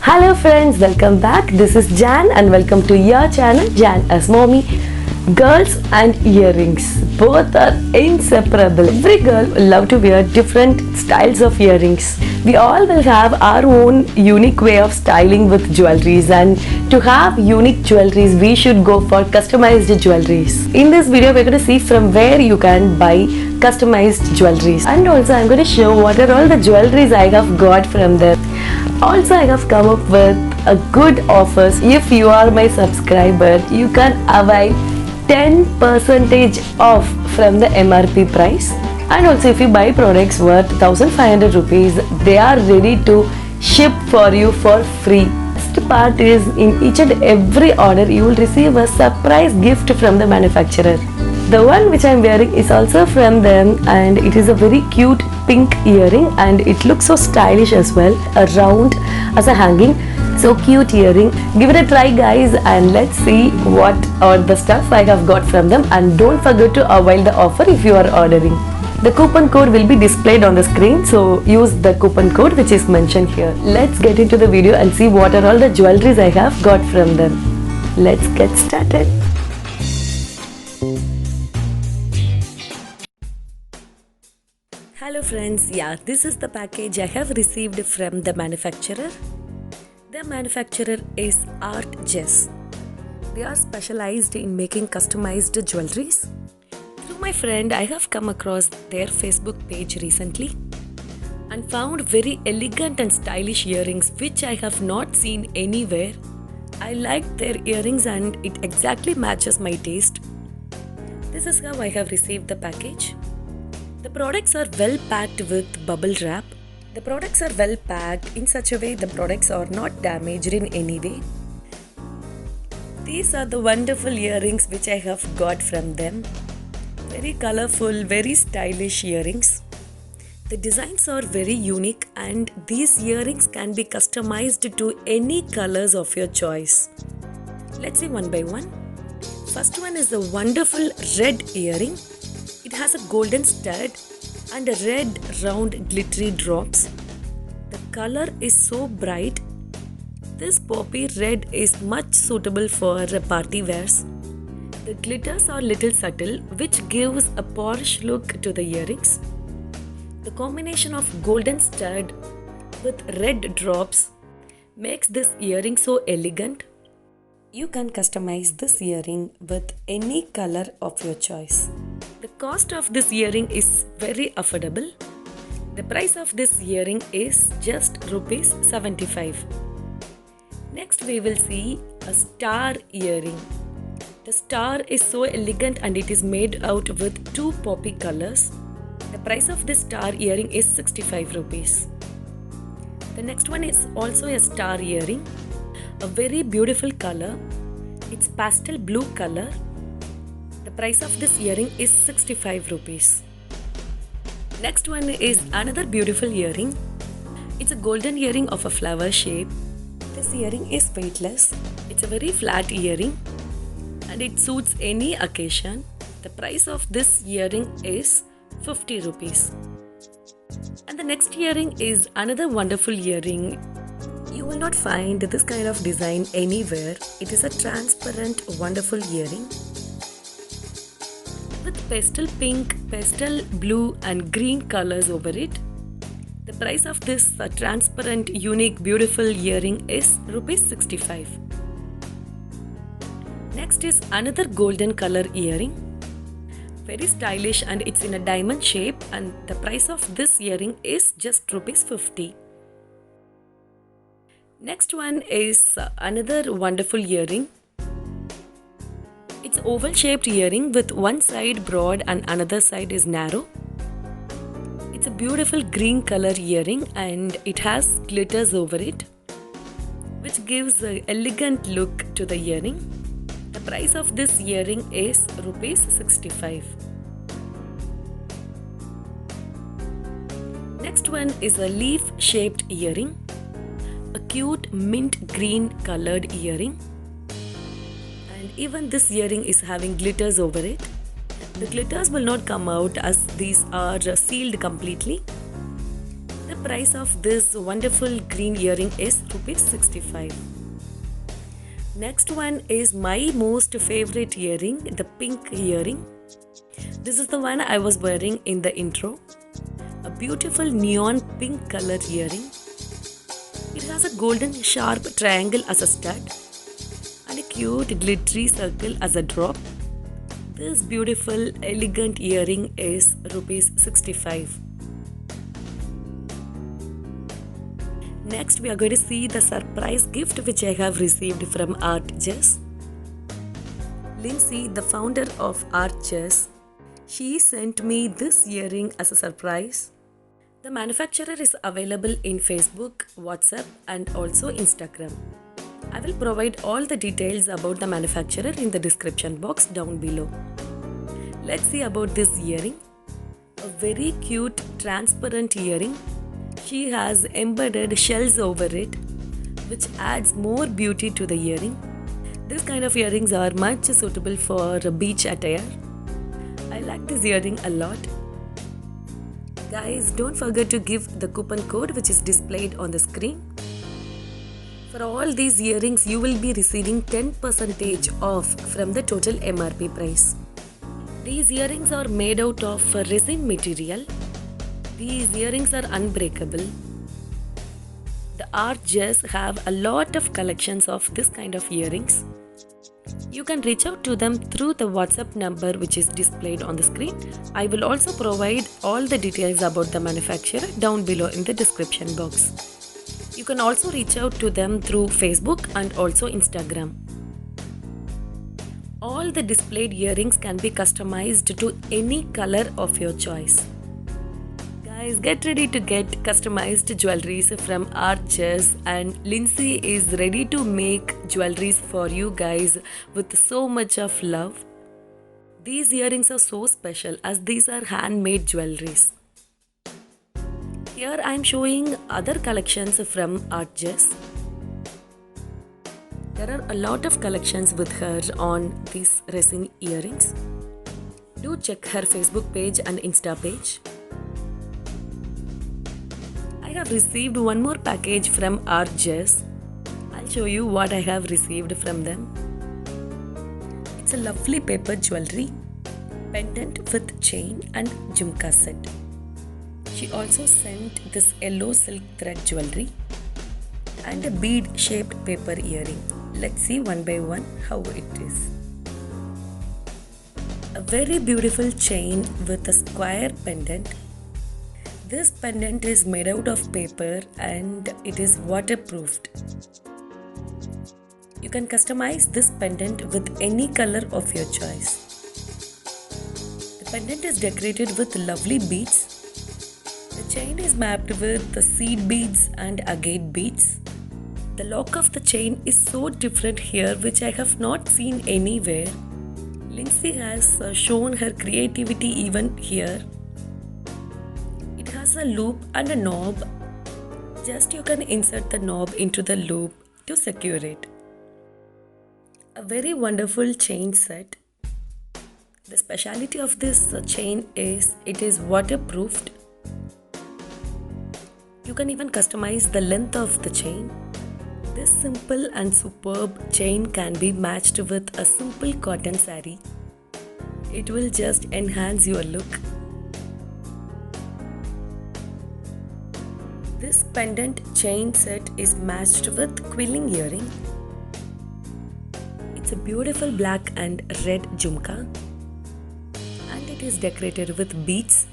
Hello friends, welcome back. This is Jan and welcome to your channel Jan as Mommy. Girls and earrings, both are inseparable. Every girl will love to wear different styles of earrings. We all will have our own unique way of styling with jewelries, and to have unique jewelries we should go for customized jewelries. In this video we're going to see from where you can buy customized jewelries, and also I'm going to show what are all the jewelries I have got from there. Also, I have come up with a good offers. If you are my subscriber, you can avail 10% off from the MRP price. And also, if you buy products worth 1500 rupees, they are ready to ship for you for free. Best part is, in each and every order, you will receive a surprise gift from the manufacturer. The one which I am wearing is also from them, and it is a very cute pink earring and it looks so stylish as well. A round as a hanging, so cute earring. Give it a try guys, and let's see what are the stuff I have got from them. And don't forget to avail the offer if you are ordering. The coupon code will be displayed on the screen, so use the coupon code which is mentioned here. Let's get into the video and see what are all the jewelries I have got from them. Let's get started. Hello friends, this is the package I have received from the manufacturer. The manufacturer is Art Jess. They are specialized in making customized jewelries. Through my friend, I have come across their Facebook page recently and found very elegant and stylish earrings which I have not seen anywhere. I liked their earrings and it exactly matches my taste. This is how I have received the package. The products are well packed with bubble wrap. The products are well packed in such a way the products are not damaged in any way. These are the wonderful earrings which I have got from them. Very colorful, very stylish earrings. The designs are very unique and these earrings can be customized to any colors of your choice. Let's see one by one. First one is a wonderful red earring. It has a golden stud and a red round glittery drops. The color is so bright. This poppy red is much suitable for party wears. The glitters are little subtle, which gives a posh look to the earrings. The combination of golden stud with red drops makes this earring so elegant. You can customize this earring with any color of your choice. The cost of this earring is very affordable. The price of this earring is just rupees 75. Next we will see a star earring. The star is so elegant and it is made out with two poppy colors. The price of this star earring is 65 rupees. The next one is also a star earring. A very beautiful color. It's pastel blue color. The price of this earring is 65 rupees. Next one is another beautiful earring. It's a golden earring of a flower shape. This earring is weightless. It's a very flat earring and it suits any occasion. The price of this earring is 50 rupees. And the next earring is another wonderful earring. You will not find this kind of design anywhere. It is a transparent, wonderful earring with pastel pink, pastel blue and green colors over it. The price of this transparent, unique, beautiful earring is rupees 65. Next is another golden color earring. Very stylish and it's in a diamond shape, and the price of this earring is just rupees 50. Next one is another wonderful earring. It's oval shaped earring with one side broad and another side is narrow. It's a beautiful green color earring and it has glitters over it, which gives an elegant look to the earring. The price of this earring is rupees 65. Next one is a leaf shaped earring. A cute mint green colored earring, and even this earring is having glitters over it. The glitters will not come out as these are sealed completely. The price of this wonderful green earring is rupees 65. Next one is my most favorite earring, the pink earring. This is the one I was wearing in the intro. A beautiful neon pink color earring. It has a golden sharp triangle as a stud and a cute glittery circle as a drop. This beautiful elegant earring is rupees 65. Next we are going to see the surprise gift which I have received from ArtJess. Lindsay, the founder of ArtJess, she sent me this earring as a surprise. The manufacturer is available in Facebook, WhatsApp and also Instagram. I will provide all the details about the manufacturer in the description box down below. Let's see about this earring. A very cute transparent earring. She has embedded shells over it, which adds more beauty to the earring. This kind of earrings are much suitable for beach attire. I like this earring a lot. Guys, don't forget to give the coupon code which is displayed on the screen. For all these earrings, you will be receiving 10% off from the total MRP price. These earrings are made out of resin material. These earrings are unbreakable. The ArtJess have a lot of collections of this kind of earrings. You can reach out to them through the WhatsApp number which is displayed on the screen. I will also provide all the details about the manufacturer down below in the description box. You can also reach out to them through Facebook and also Instagram. All the displayed earrings can be customized to any color of your choice. Guys, get ready to get customized jewelries from ArtJess, and Lindsay is ready to make jewelries for you guys with so much of love. These earrings are so special as these are handmade jewelries. Here I am showing other collections from ArtJess. There are a lot of collections with her on these resin earrings. Do check her Facebook page and Insta page. I have received one more package from ArtJess. I'll show you what I have received from them. It's a lovely paper jewelry, pendant with chain and jhumka set. She also sent this yellow silk thread jewelry and a bead-shaped paper earring. Let's see one by one how it is. A very beautiful chain with a square pendant. This pendant is made out of paper and it is waterproofed. You can customize this pendant with any color of your choice. The pendant is decorated with lovely beads. The chain is mapped with the seed beads and agate beads. The lock of the chain is so different here, which I have not seen anywhere. Lindsay has shown her creativity even here. It has a loop and a knob. Just you can insert the knob into the loop to secure it. A very wonderful chain set. The speciality of this chain is it is waterproofed. You can even customize the length of the chain. This simple and superb chain can be matched with a simple cotton saree. It will just enhance your look. This pendant chain set is matched with quilling earring. It's a beautiful black and red jhumka, and it is decorated with beads.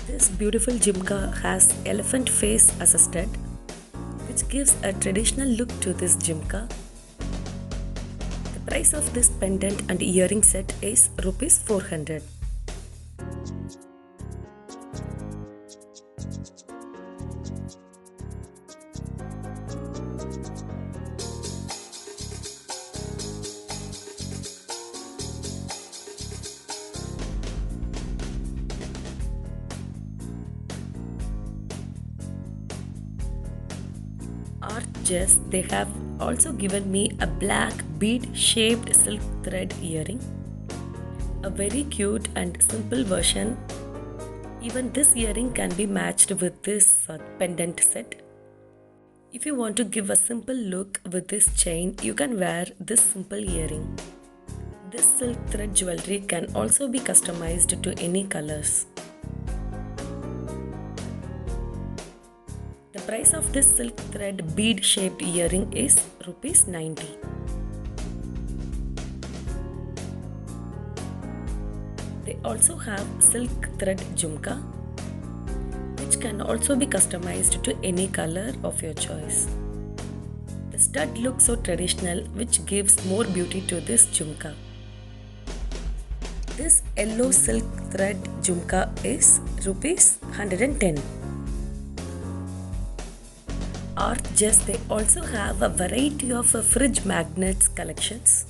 This beautiful jhumka has elephant face as a stud, which gives a traditional look to this jhumka. The price of this pendant and earring set is rupees 400. ArtJess, they have also given me a black bead-shaped silk thread earring. A very cute and simple version. Even this earring can be matched with this pendant set. If you want to give a simple look with this chain, you can wear this simple earring. This silk thread jewelry can also be customized to any colors. The price of this silk thread bead shaped earring is Rs 90. They also have silk thread jhumka, which can also be customized to any color of your choice. The stud looks so traditional, which gives more beauty to this jhumka. This yellow silk thread jhumka is Rs 110. Artgest, they also have a variety of fridge magnets collections.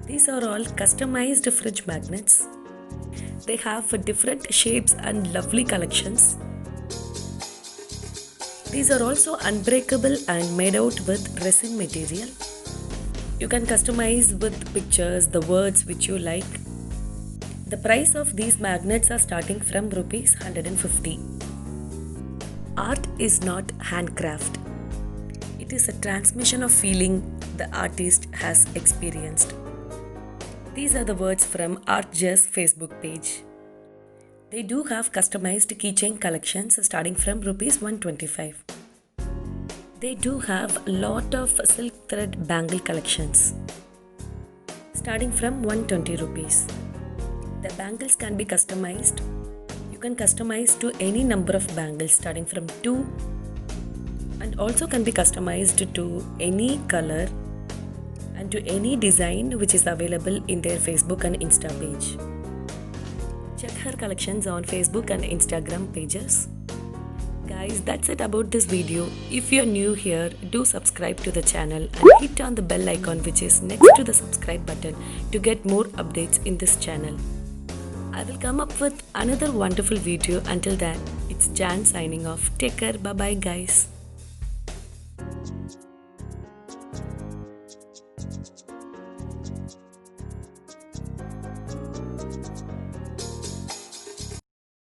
These are all customized fridge magnets. They have different shapes and lovely collections. These are also unbreakable and made out with resin material. You can customize with pictures the words which you like. The price of these magnets are starting from Rs 150. Art is not handcraft. It is a transmission of feeling the artist has experienced. These are the words from Artgest Facebook page. They do have customized keychain collections starting from Rs 125. They do have a lot of silk thread bangle collections starting from 120 rupees. The bangles can be customized. You can customize to any number of bangles starting from 2 and also can be customized to any color and to any design which is available in their Facebook and Insta page. Check her collections on Facebook and Instagram pages. Guys, that's it about this video. If you're new here, do subscribe to the channel and hit on the bell icon which is next to the subscribe button to get more updates in this channel. I will come up with another wonderful video. Until then, it's Jan signing off. Take care. Bye bye guys.